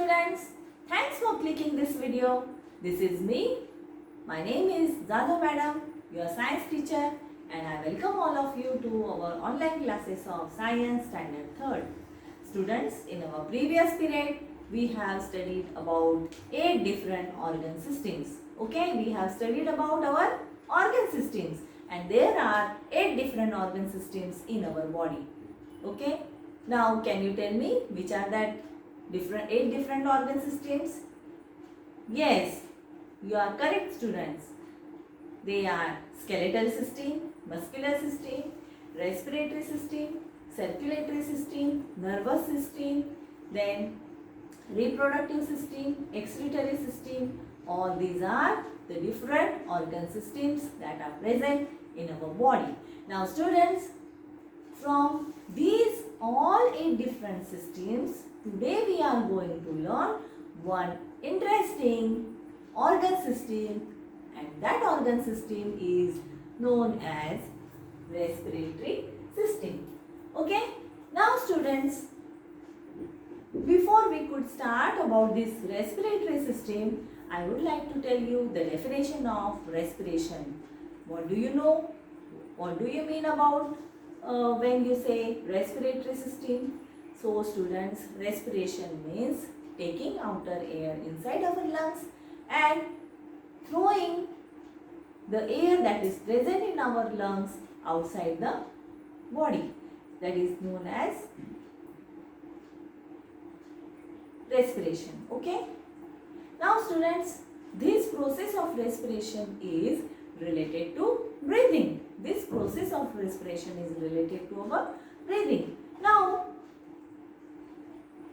students, thanks for clicking this video. This is me. My name is Zada Madam, your science teacher, and I welcome all of you to our online classes of Science Standard 3rd. Students, in our previous period, we have studied about 8 different organ systems. Okay, we have studied about our organ systems, and there are 8 different organ systems in our body. Okay, now can you tell me which are that 8 different organ systems? Yes, you are correct, students. They are skeletal system, muscular system, respiratory system, circulatory system, nervous system, then reproductive system, excretory system. All these are the different organ systems that are present in our body. Now students, from these all 8 different systems, today we are going to learn one interesting organ system, and that organ system is known as respiratory system. Okay? Now students, before we could start about this respiratory system, I would like to tell you the definition of respiration. What do you know? What do you mean about when you say respiratory system? So students, respiration means taking outer air inside our lungs and throwing the air that is present in our lungs outside the body. That is known as respiration. Okay? Now students, this process of respiration is related to breathing. This process of respiration is related to our breathing. Now,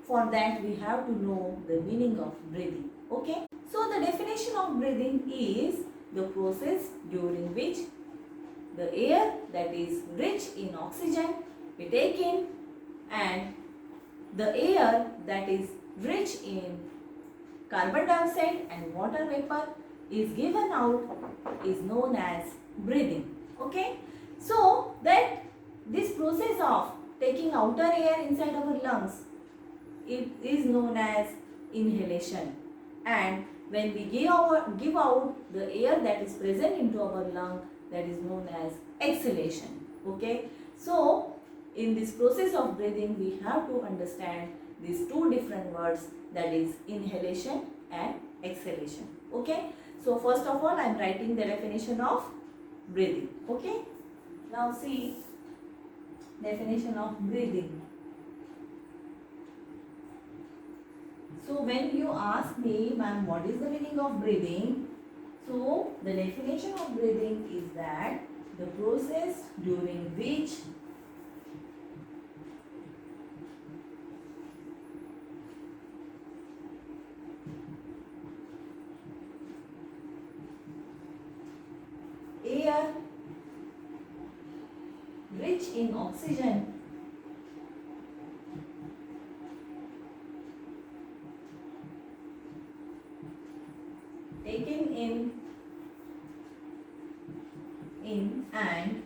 for that we have to know the meaning of breathing. Okay? So the definition of breathing is the process during which the air that is rich in oxygen we take in, and the air that is rich in carbon dioxide and water vapor is given out is known as breathing. Okay? So that this process of taking outer air inside our lungs, it is known as inhalation, and when we give out the air that is present into our lung, that is known as exhalation. Okay? So in this process of breathing, we have to understand these two different words, that is inhalation and exhalation. Okay? So first of all, I am writing the definition of breathing. Okay? Now see, definition of breathing. So when you ask me, ma'am, what is the meaning of breathing? So the definition of breathing is that the process during which air rich in oxygen taken in and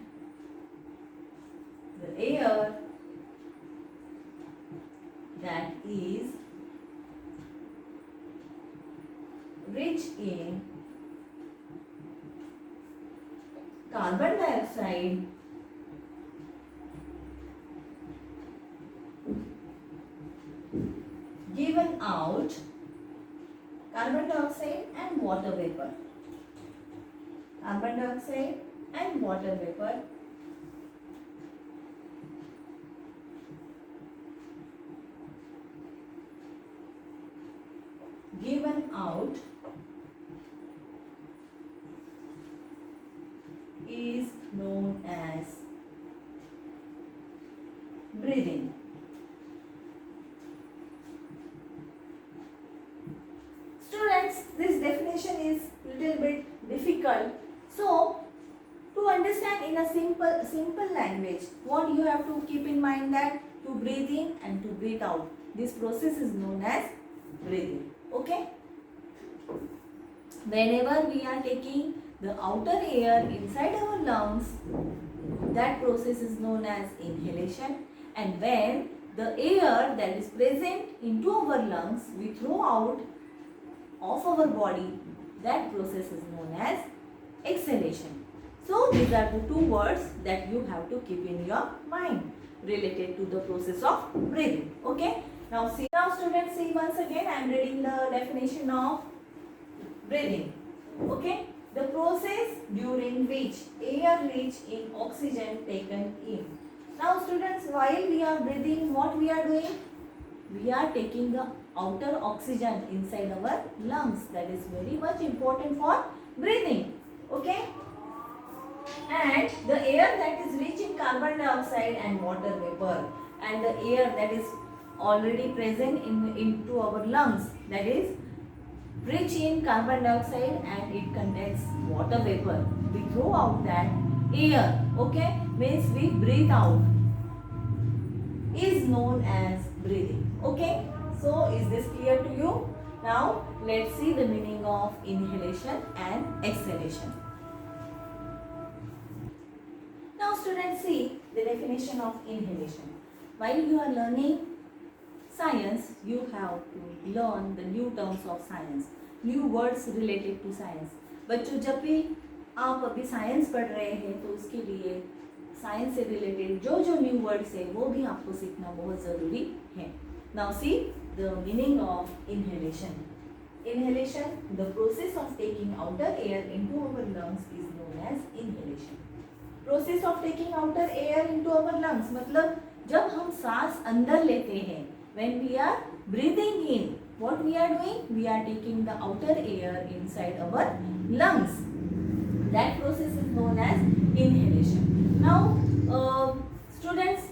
the air that is rich in carbon dioxide given out, carbon dioxide and water vapor. Carbon dioxide and water vapor given out is known as breathing. Students, this definition is little bit difficult. So, to understand in a simple language, what you have to keep in mind, that to breathe in and to breathe out, this process is known as breathing. Okay? Whenever we are taking the outer air inside our lungs, that process is known as inhalation, and when the air that is present into our lungs, we throw out of our body. That process is known as exhalation. So these are the two words that you have to keep in your mind related to the process of breathing. Okay. Now students, see once again I am reading the definition of breathing. Okay. The process during which air rich in oxygen taken in. Now students, while we are breathing, what we are doing? We are taking the outer oxygen inside our lungs. That is very much important for breathing. Okay. And the air that is rich in carbon dioxide and water vapor, and the air that is already present into our lungs, that is rich in carbon dioxide and it contains water vapor. We throw out that air, okay, means we breathe out, is known as breathing. Okay, so is this clear to you? Now let's see the meaning of inhalation and exhalation. Now students, see the definition of inhalation. While you are learning science, you have to learn the new terms of science, new words related to science. बच्चों, जब भी आप अभी science पढ़ रहे हैं तो उसके लिए साइंस से रिलेटेड जो जो न्यू वर्ड्स है वो भी आपको सीखना बहुत ज़रूरी है. Now see the meaning of inhalation. Inhalation, the process of taking outer air into our lungs is known as inhalation. Process of taking outer air into our lungs मतलब जब हम सांस अंदर लेते हैं, when we are breathing in, what we are doing? We are taking the outer air inside our lungs. That process is known as inhalation. Now students,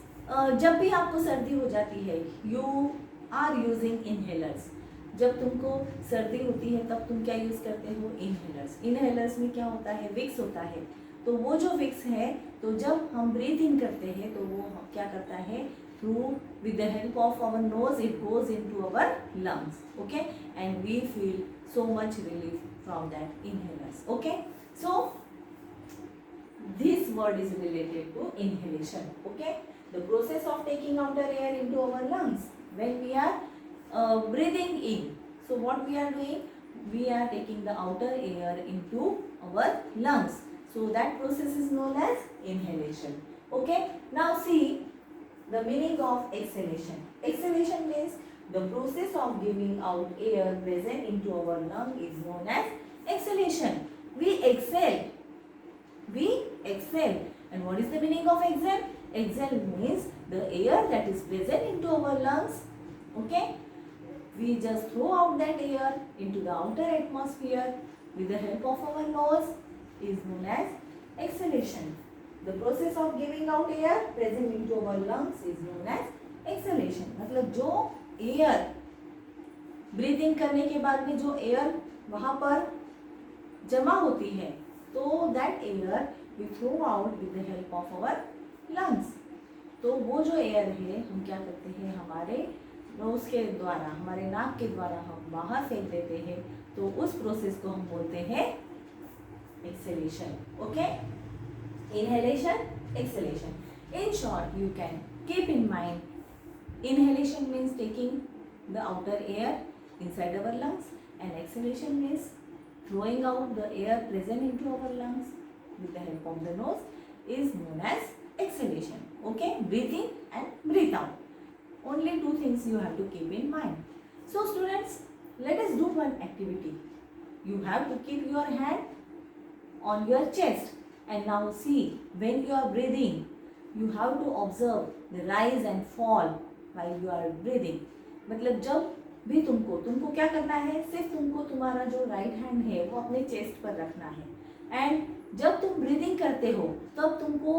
जब भी आपको सर्दी हो जाती है, you are using inhalers. जब तुमको सर्दी होती है तब तुम क्या यूज़ करते हो? इनहेलर्स. इनहेलर्स में क्या होता है? विक्स होता है. तो वो जो विक्स है, तो जब हम ब्रीथ इन करते हैं तो वो क्या करता है? Through with the help of our nose it goes into our lungs. Okay, and we feel so much relief from that inhalers. Okay, so this word is related to inhalation. Okay, the process of taking outer air into our lungs when we are breathing in. So what we are doing? We are taking the outer air into our lungs. So that process is known as inhalation. Okay, now see the meaning of exhalation. Exhalation means the process of giving out air present into our lung is known as exhalation. We exhale. We exhale. And what is the meaning of exhale? Exhale means the air that is present into our lungs. Okay, we just throw out that air into the outer atmosphere with the help of our nose is known as exhalation. The process of giving out air present into our lungs is known as exhalation. मतलब जो air breathing करने के बाद में जो air वहाँ पर जमा होती है, तो that air we throw out with the help of our lungs. तो वो जो air है हम क्या करते हैं? हमारे नोज के द्वारा, हमारे नाक के द्वारा हम बाहर फेंक देते हैं. तो उस प्रोसेस को हम बोलते हैं exhalation. Okay, inhalation, exhalation. In short, you can keep in mind inhalation means taking the outer air inside our lungs, and exhalation means throwing out the air present into our lungs with the help of the nose is known as exhalation. Okay, breathe in and breathe out. Only two things you have to keep in mind. So students, let us do one activity. You have to keep your hand on your chest, and now see when you are breathing, you have to observe the rise and fall while you are breathing. मतलब जब भी तुमको क्या करना है? सिर्फ तुमको तुम्हारा जो राइट हैंड है वो अपने चेस्ट पर रखना है, एंड जब तुम ब्रीदिंग करते हो तब तुमको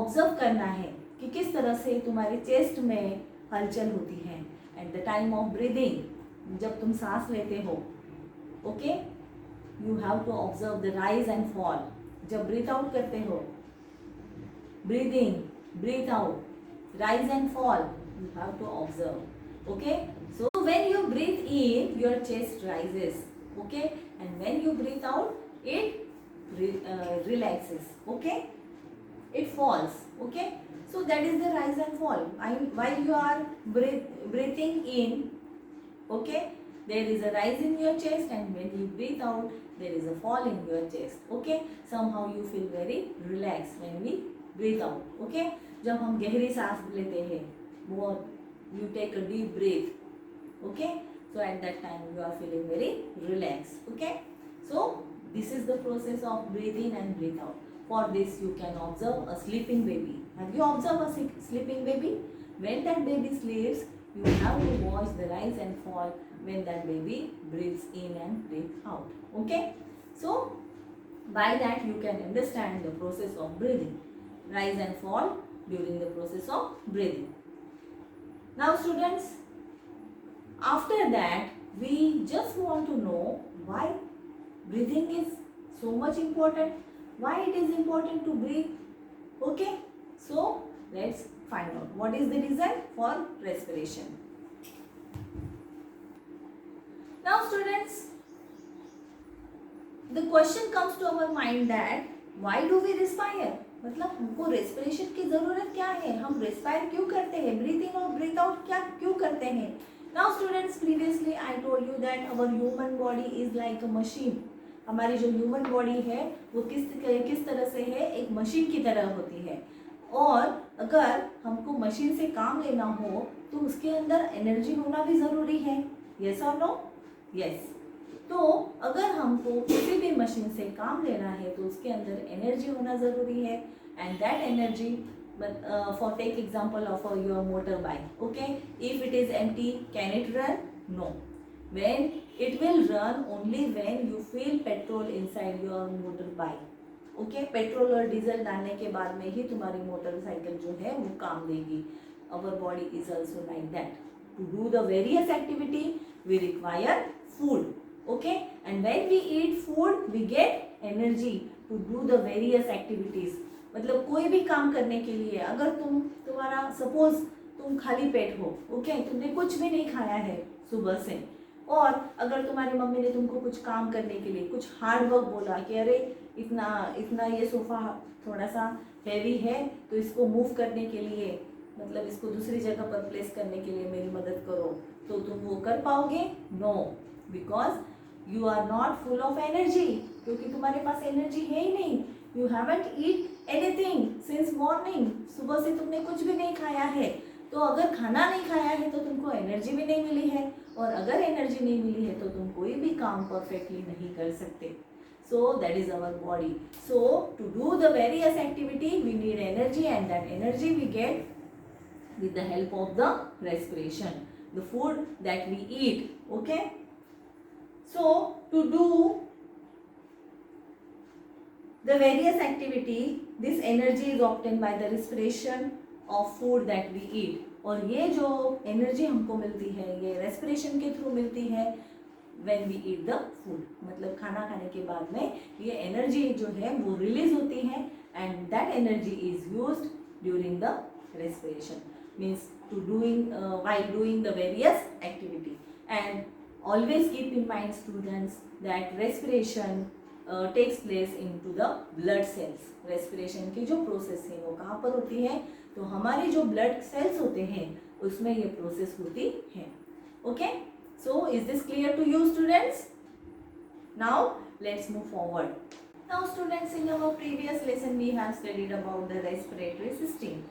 ऑब्जर्व करना है कि किस तरह से तुम्हारे चेस्ट में हलचल होती है. At the time of breathing, जब तुम सांस लेते हो, okay, you have to observe the rise and fall. जब ब्रीथ आउट करते हो, breathing, breathe out, rise and fall, you have to observe. Okay, so when you breathe in, your chest rises. Okay, and when you breathe out, it relaxes. Okay, it falls. Okay, so that is the rise and fall. While you are breathing in, okay, there is a rise in your chest, and when you breathe out, there is a fall in your chest. Okay, somehow you feel very relaxed when we breathe out. Okay, जब हम गहरी सांस लेते हैं, बहुत, you take a deep breath. Okay, so at that time you are feeling very relaxed. Okay, so this is the process of breathe in and breathe out. For this you can observe a sleeping baby. Have you observed a sleeping baby? When that baby sleeps, you have to watch the rise and fall when that baby breathes in and breathes out. Okay, so by that you can understand the process of breathing, rise and fall during the process of breathing. Now students, after that we just want to know why breathing is so much important, why it is important to breathe. Okay, so let's find out what is the reason for respiration. Now students, the question comes to our mind that why do we respire? मतलब हमको respiration की जरूरत क्या है, हम respire क्यों करते हैं, ब्रीथ इन और ब्रीथ आउट क्या क्यों करते हैं. Now students, previously I told you that our human body is like a machine. हमारी जो ह्यूमन बॉडी है वो किस तरह से है, एक मशीन की तरह होती है. और अगर हमको मशीन से काम लेना हो तो उसके अंदर एनर्जी होना भी ज़रूरी है. यस और नो? यस. तो अगर हमको किसी भी मशीन से काम लेना है तो उसके अंदर एनर्जी होना ज़रूरी है. And that energy, for take example of your motor bike. Okay, if it is empty, can it run? No. When it will run only when you fill petrol inside your motorbike. Okay, petrol और diesel डालने के बाद में ही तुम्हारी motorcycle जो है वो काम देगी. Our body is also like that. To do the various activity, we require food. Okay, and when we eat food, we get energy to do the various activities. मतलब कोई भी काम करने के लिए, अगर तुम्हारा सपोज तुम खाली पेट हो, ओके, तुमने कुछ भी नहीं खाया है सुबह से, और अगर तुम्हारी मम्मी ने तुमको कुछ काम करने के लिए कुछ हार्ड वर्क बोला कि अरे इतना ये सोफ़ा थोड़ा सा हैवी है तो इसको मूव करने के लिए, मतलब इसको दूसरी जगह पर प्लेस करने के लिए मेरी मदद करो, तो तुम वो कर पाओगे? No, because you are not full of energy, क्योंकि तुम्हारे पास एनर्जी है ही नहीं. You haven't eat anything since morning. सुबह से तुमने कुछ भी नहीं खाया है, तो अगर खाना नहीं खाया है तो तुमको एनर्जी भी नहीं मिली है, और अगर एनर्जी नहीं मिली है तो तुम कोई भी काम परफेक्टली नहीं कर सकते. So that is our body. So to do the various activity we need energy, and that energy we get with the help of the respiration, the food that we eat. Okay, so to do the various activity, this energy is obtained by the respiration of food that we eat. और ये जो energy हमको मिलती है ये respiration के through मिलती है when we eat the food. मतलब खाना खाने के बाद में ये एनर्जी जो है वो रिलीज होती है, and that energy is used during the respiration, means to while doing the various activity. And always keep in mind students that respiration takes place into the blood cells. respiration की जो process है वो कहाँ पर होती है? तो हमारे जो blood cells होते हैं उसमें ये process होती है. Okay, so is this clear to you students? Now let's move forward. Now students, in our previous lesson we have studied about the respiratory system.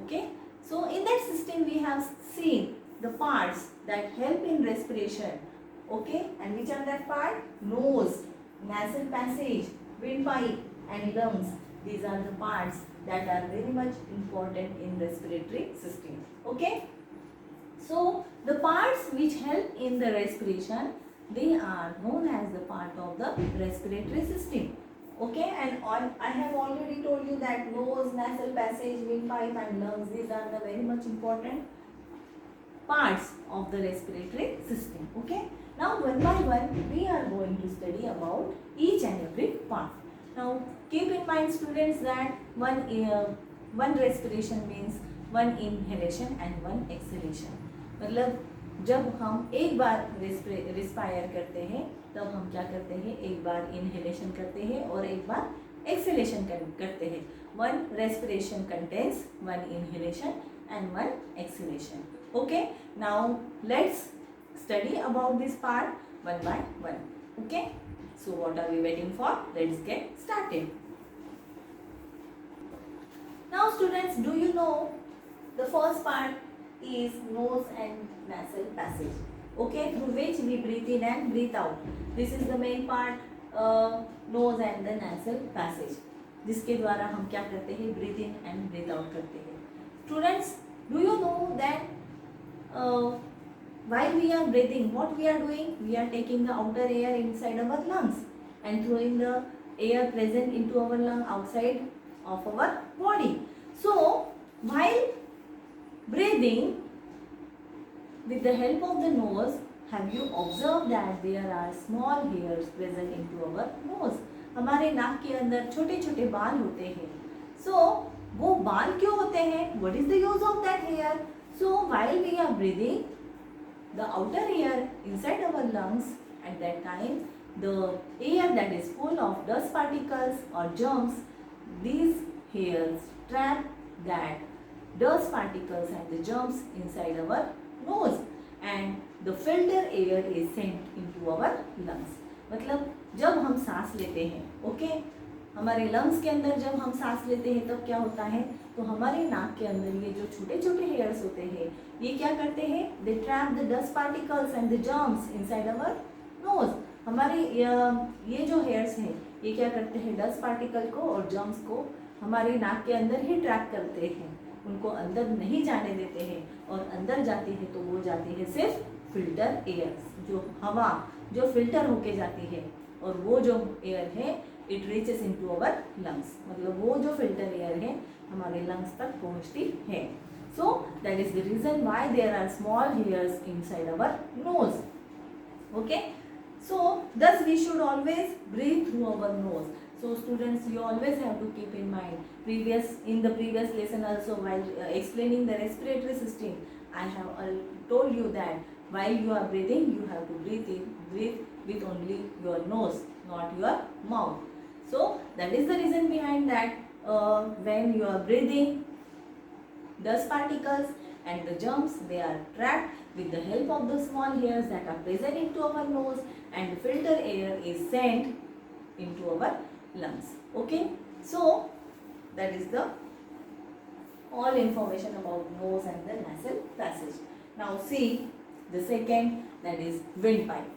Okay, so in that system we have seen the parts that help in respiration. Okay, and which are that part? Nose, nasal passage, windpipe and lungs. These are the parts that are very much important in respiratory system. Okay, so the parts which help in the respiration, they are known as the part of the respiratory system. Okay, and I have already told you that nose, nasal passage, windpipe and lungs, these are the very much important parts of the respiratory system. Okay, now one by one we are going to study about each and every part. Now keep in mind students that one respiration means one inhalation and one exhalation. मतलब जब हम एक बार respire करते हैं तब हम क्या करते हैं, एक बार इनहेलेशन करते हैं और एक बार एक्सेलेशन करते हैं. One respiration contains one inhalation and one exhalation. Okay, now let's study about this part one by one. Okay, so what are we waiting for? Let's get started. Now students, do you know the first part is nose and nasal passage. Okay, through which we breathe in and breathe out. This is the main part, nose and the nasal passage, जिसके द्वारा हम क्या करते हैं, breathe in and breathe out करते हैं. Students, do you know that while we are breathing, what we are doing? We are taking the outer air inside our lungs and throwing the air present into our lung outside of our body. So, while breathing with the help of the nose, have you observed that there are small hairs present into our nose? हमारे नाक के अंदर छोटे छोटे बाल होते हैं. So, वो बाल क्यों होते हैं? What is the use of that hair? So while we are breathing, the outer air inside our lungs, at that time, the air that is full of dust particles or germs, these hairs trap that dust particles and the germs inside our nose, and the filter air is sent into our lungs. मतलब जब हम सांस लेते हैं, okay, हमारे lungs के अंदर जब हम सांस लेते हैं तब क्या होता है, तो हमारे नाक के अंदर ये जो छोटे छोटे हेयर्स होते हैं, ये क्या करते हैं, they trap the dust particles and the germs inside our nose. हमारे ये जो हेयर्स हैं, ये क्या करते हैं, डस्ट पार्टिकल को और जर्म्स को हमारे नाक के अंदर ही ट्रैप करते हैं, उनको अंदर नहीं जाने देते हैं, और अंदर जाती है तो वो जाती है सिर्फ फिल्टर एयर, जो हवा जो फिल्टर होके जाती है, और वो जो एयर है it reaches into our lungs. मतलब वो जो फिल्टर एयर है हमारे लंग्स तक पहुंचती है. So that is the reason why there are small hairs inside our nose. Okay, so thus we should always breathe through our nose. So students, you always have to keep in mind, in the previous lesson also, while explaining the respiratory system, I have told you that while you are breathing, you have to breathe with only your nose, not your mouth. So that is the reason behind that when you are breathing, dust particles and the germs, they are trapped with the help of the small hairs that are present into our nose, and the filter air is sent into our lungs. Okay, so that is the all information about nose and the nasal passage. Now see the second, that is windpipe.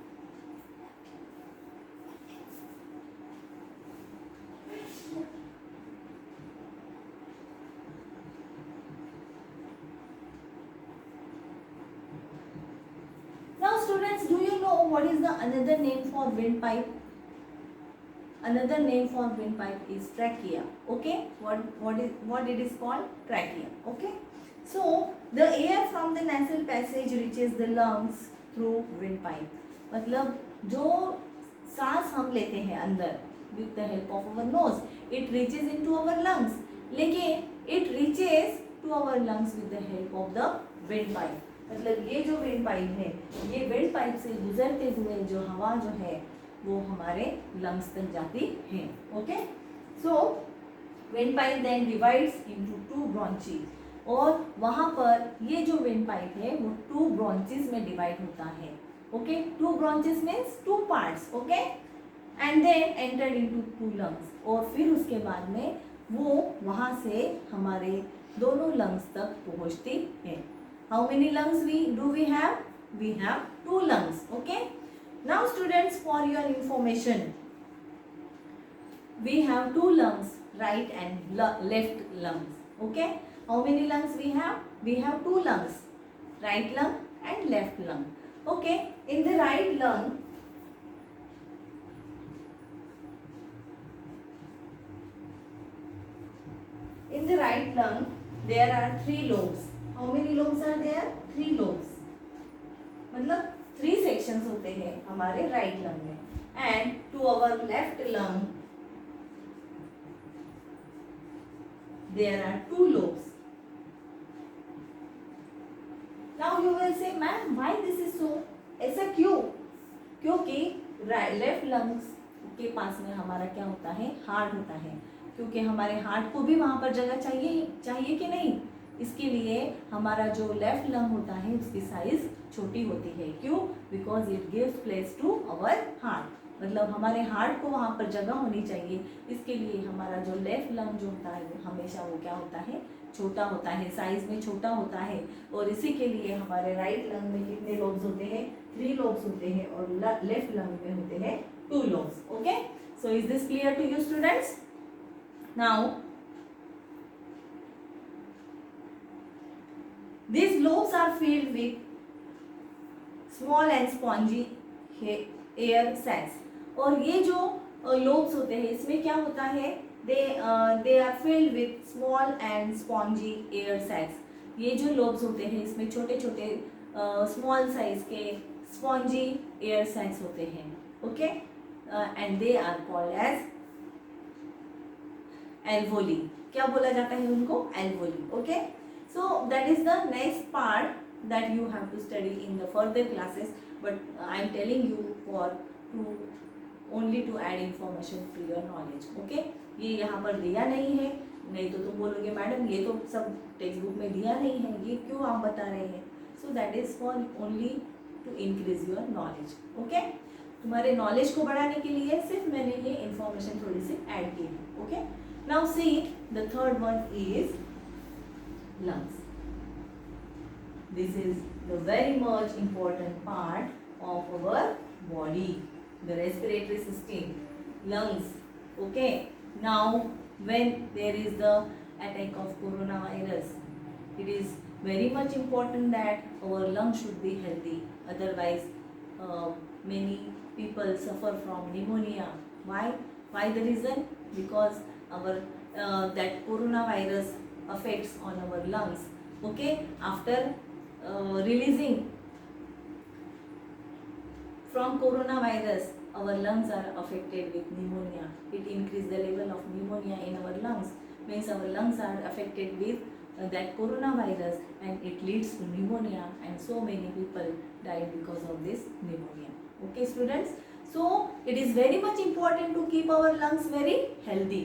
Students, do you know what is the another name for windpipe? Another name for windpipe is trachea. Okay, what it is called? Trachea. Okay, so the air from the nasal passage reaches the lungs through windpipe. मतलब जो सांस हम लेते हैं अंदर with the help of our nose, it reaches into our lungs. लेकिन it reaches to our lungs with the help of the windpipe. मतलब ये जो विंड पाइप है, ये विंड पाइप से गुजरते हुए जो हवा जो है वो हमारे लंग्स तक जाती है. Okay, so windpipe then divides into two branches, और वहाँ पर ये जो विंड पाइप है वो टू ब्रांचेस में डिवाइड होता है. Okay, two branches means two parts. Okay, and then entered into two lungs, और फिर उसके बाद में वो वहाँ से हमारे दोनों लंग्स तक पहुँचती है. How many lungs do we have? We have two lungs. Okay. Now students, for your information, we have two lungs, right and left lungs. Okay. How many lungs we have? We have two lungs, right lung and left lung. Okay. In the right lung, there are three lobes. How many lobes are there? 3 lobes. मतलब 3 sections होते हैं हमारे right lung में. And to our left lung, there are 2 lobes. Now you will say, ma'am, why this is so? ऐसा क्यों? क्योंकि left lungs के पास में हमारा क्या होता है, हार्ट होता है, क्योंकि हमारे हार्ट को भी वहाँ पर जगह चाहिए कि नहीं। इसके लिए हमारा जो लेफ्ट लंग होता है उसकी साइज छोटी होती है। क्यों? Because it gives place to our heart, मतलब हमारे हार्ट को वहाँ पर जगह होनी चाहिए। इसके लिए हमारा जो लेफ्ट लंग जो होता है वो हमेशा वो क्या होता है, छोटा होता है, साइज में छोटा होता है। और इसी के लिए हमारे राइट लंग में कितने लोब्स होते हैं, 3 लोब्स होते हैं, और लेफ्ट लंग में होते हैं 2 lobes. Okay, so is this clear to you students? Now these lobes are filled with small and spongy air sacs। और ये जो lobes होते हैं इसमें क्या होता है, they are filled with small and spongy air sacs। ये जो lobes होते हैं इसमें छोटे छोटे small size के spongy air sacs होते हैं। Okay, and they are called as alveoli। क्या बोला जाता है उनको? alveoli। Okay, so that is the next part that you have to study in the further classes, but I am telling you for to only to add information to your knowledge। okay, ये यहाँ पर दिया नहीं है, नहीं तो तुम बोलोगे मैडम ये तो सब टेक्स्ट बुक में दिया नहीं है, ये क्यों आप बता रहे हैं। so that is for only to increase your knowledge। okay, तुम्हारे नॉलेज को बढ़ाने के लिए सिर्फ मैंने ये इन्फॉर्मेशन थोड़ी सी ऐड की है। Okay, now see the third one is lungs। This is the very much important part of our body, the respiratory system, lungs। okay, now when there is the attack of coronavirus, it is very much important that our lungs should be healthy, otherwise many people suffer from pneumonia। why the reason? Because our that coronavirus affects on our lungs। okay, after releasing from coronavirus our lungs are affected with pneumonia। it increase the level of pneumonia in our lungs, means our lungs are affected with that coronavirus, and it leads to pneumonia, and so many people died because of this pneumonia। okay students, so it is very much important to keep our lungs very healthy,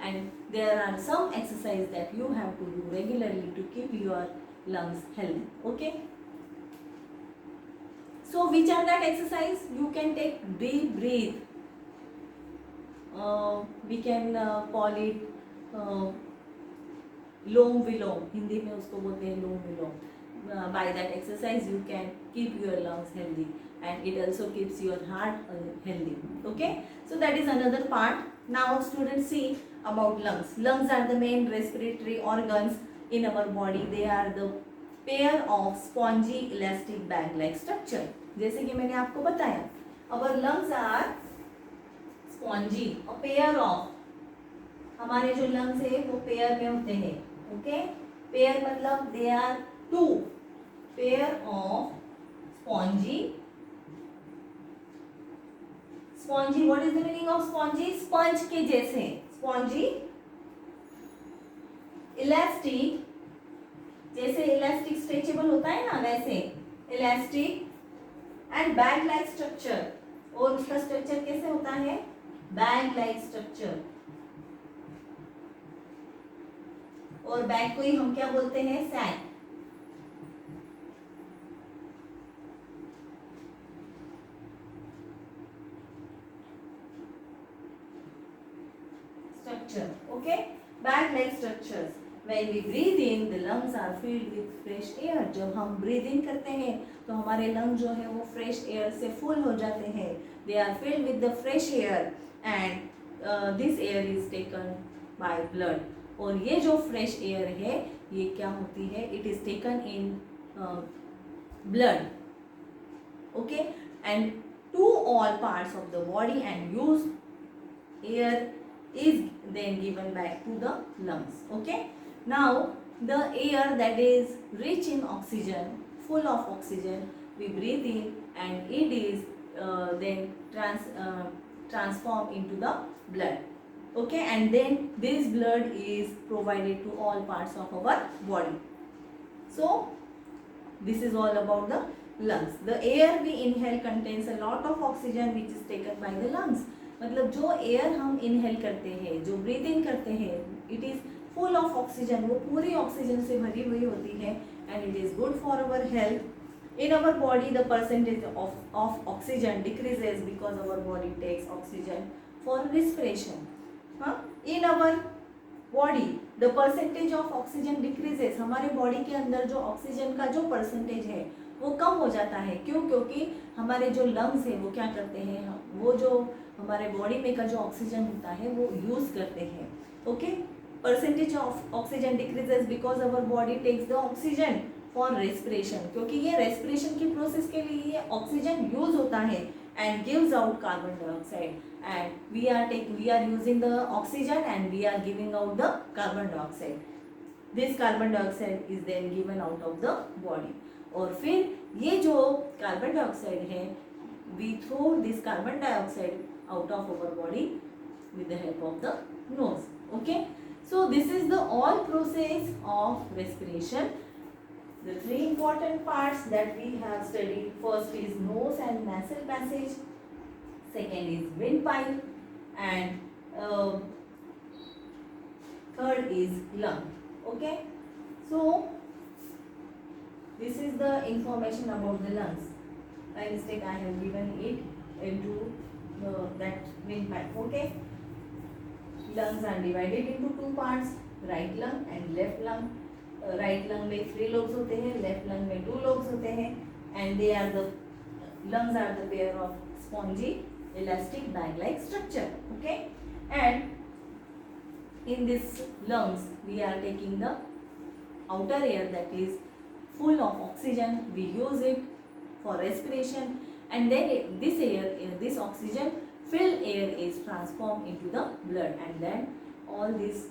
and there are some exercise that you have to do regularly to keep your lungs healthy। okay, so which are that exercise? You can take deep breath, we can call it लोम विलोम, हिंदी में उसको बोलते हैं लोम विलोम। by that exercise you can keep your lungs healthy, and it also keeps your heart healthy। okay, so that is another part। now students see about lungs। lungs are the main respiratory organs in our body। they are the pair of spongy elastic bag like structure। जैसे कि मैंने आपको बताया, our lungs are spongy, a pair of, हमारे जो lungs है वो pair में होते हैं। ओके, पेयर मतलब they are 2 pair of spongy. Spongy, what is the meaning of spongy? Sponge के जैसे, स्पॉन्जी। इलास्टिक, जैसे इलास्टिक स्ट्रेचेबल होता है ना वैसे elastic, and bag like structure, और उसका स्ट्रक्चर कैसे होता है? Bag like structure. और बैग को ही हम क्या बोलते हैं? Sac. Structure, okay, bag like structures. When we breathe in, the lungs are filled with fresh air। जब हम breathe in करते हैं तो हमारे लंग जो है वो fresh air से full हो जाते हैं। They are filled with the fresh air, and this air is taken by blood। और ये जो fresh air है ये क्या होती है? It is taken in blood, okay, and to all parts of the body, and used air is then given back to the lungs। okay, now the air that is rich in oxygen, full of oxygen, we breathe in, and it is then transformed into the blood। okay, and then this blood is provided to all parts of our body। so this is all about the lungs। the air we inhale contains a lot of oxygen which is taken by the lungs। मतलब जो air हम inhale करते हैं, जो breathe इन करते हैं, it is full of oxygen, वो पूरी ऑक्सीजन से भरी हुई होती है and it is good for our health. In our body, the percentage of oxygen decreases because our body takes oxygen for respiration. In our body, the percentage of oxygen decreases. हमारे body के अंदर जो oxygen का जो percentage है वो कम हो जाता है. क्यों? क्योंकि हमारे जो लंग्स है वो क्या करते हैं, वो जो हमारे बॉडी में का जो ऑक्सीजन होता है वो यूज़ करते हैं. Okay, percentage of oxygen decreases because our body takes the oxygen for respiration, क्योंकि ये रेस्पिरेशन की प्रोसेस के लिए ये ऑक्सीजन यूज होता है and gives out carbon dioxide, and we are using the oxygen and we are giving out the carbon dioxide. This carbon dioxide is then given out of the body. और फिर ये जो carbon dioxide है, we throw this carbon dioxide out of our body with the help of the nose. Okay, so this is the all process of respiration. The three important parts that we have studied, first is nose and nasal passage, second is windpipe, and third is lung. Okay, so this is the information about the lungs. By mistake I have given it into that windpipe. Okay, lungs are divided into two parts, right lung and left lung. Right lung में 3 lobes होते हैं, left lung में 2 lobes होते हैं, and they are the lungs are the pair of spongy elastic bag like structure. Okay, and in this lungs we are taking the outer air that is full of oxygen, we use it for respiration, and then this air, this oxygen filled air is transformed into the blood, and then all this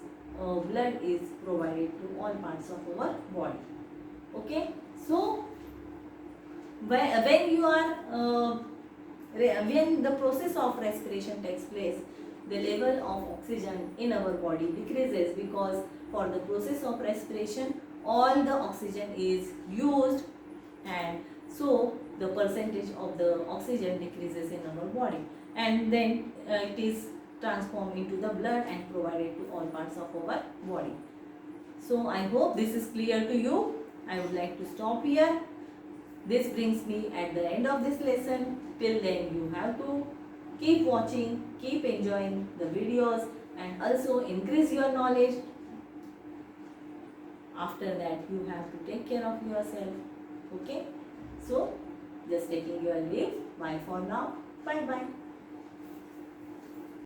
blood is provided to all parts of our body. Okay, so when you are when the process of respiration takes place, the level of oxygen in our body decreases, because for the process of respiration all the oxygen is used, and so the percentage of the oxygen decreases in our body, and then it is transformed into the blood and provided to all parts of our body. So I hope this is clear to you. I would like to stop here. This brings me at the end of this lesson. Till then you have to keep watching, keep enjoying the videos, and also increase your knowledge. After that you have to take care of yourself. Okay, so just taking your leave. Bye for now. Bye bye.